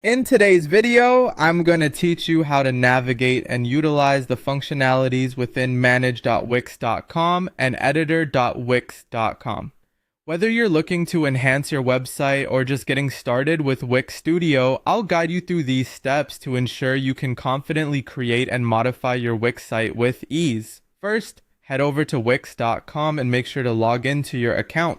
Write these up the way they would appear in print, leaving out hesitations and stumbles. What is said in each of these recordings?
In today's video, I'm going to teach you how to navigate and utilize the functionalities within manage.wix.com and editor.wix.com. Whether you're looking to enhance your website or just getting started with Wix Studio, I'll guide you through these steps to ensure you can confidently create and modify your Wix site with ease. First, head over to wix.com and make sure to log into your account.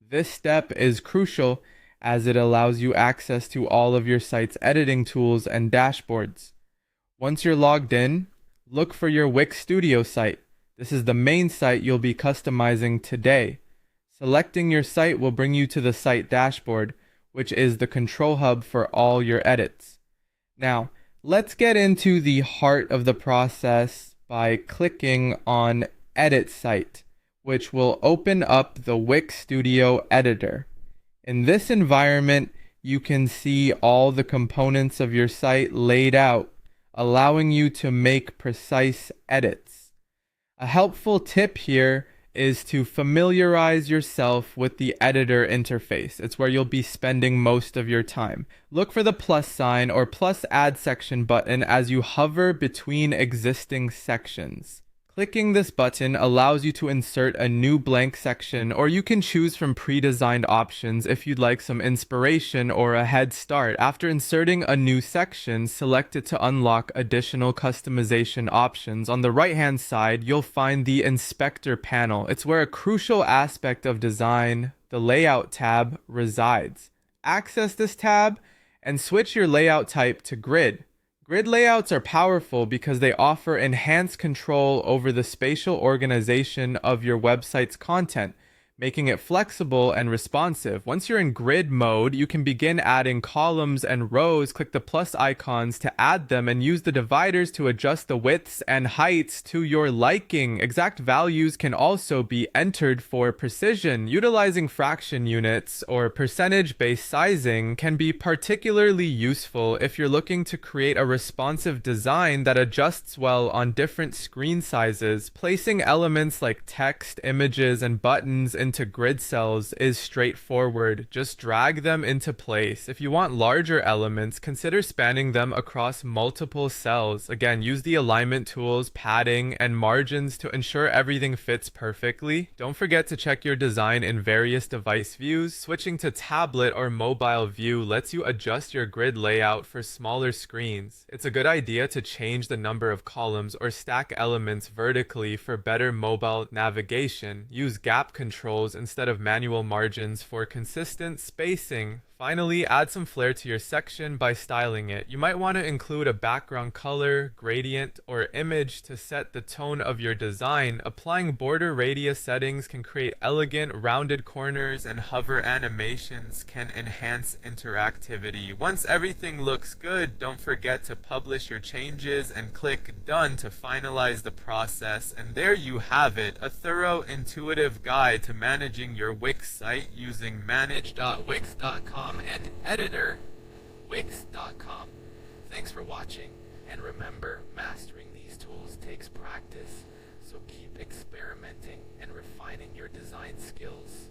This step is crucial as it allows you access to all of your site's editing tools and dashboards. Once you're logged in, look for your Wix Studio site. This is the main site you'll be customizing today. Selecting your site will bring you to the site dashboard, which is the control hub for all your edits. Now, let's get into the heart of the process by clicking on Edit Site, which will open up the Wix Studio editor. In this environment, you can see all the components of your site laid out, allowing you to make precise edits. A helpful tip here is to familiarize yourself with the editor interface. It's where you'll be spending most of your time. Look for the plus sign or plus add section button as you hover between existing sections. Clicking this button allows you to insert a new blank section, or you can choose from pre-designed options if you'd like some inspiration or a head start. After inserting a new section, select it to unlock additional customization options. On the right-hand side, you'll find the Inspector panel. It's where a crucial aspect of design, the Layout tab, resides. Access this tab and switch your layout type to Grid. Grid layouts are powerful because they offer enhanced control over the spatial organization of your website's content, making it flexible and responsive. Once you're in grid mode, you can begin adding columns and rows. Click the plus icons to add them and use the dividers to adjust the widths and heights to your liking. Exact values can also be entered for precision. Utilizing fraction units or percentage-based sizing can be particularly useful if you're looking to create a responsive design that adjusts well on different screen sizes. Placing elements like text, images, and buttons into grid cells is straightforward. Just drag them into place. If you want larger elements, consider spanning them across multiple cells. Again, use the alignment tools, padding, and margins to ensure everything fits perfectly. Don't forget to check your design in various device views. Switching to tablet or mobile view lets you adjust your grid layout for smaller screens. It's a good idea to change the number of columns or stack elements vertically for better mobile navigation. Use gap controls instead of manual margins for consistent spacing. Finally, add some flair to your section by styling it. You might want to include a background color, gradient, or image to set the tone of your design. Applying border radius settings can create elegant, rounded corners, and hover animations can enhance interactivity. Once everything looks good, don't forget to publish your changes and click Done to finalize the process. And there you have it, a thorough, intuitive guide to managing your Wix site using manage.wix.com and editor wix.com. Thanks for watching, and remember, mastering these tools takes practice, so keep experimenting and refining your design skills.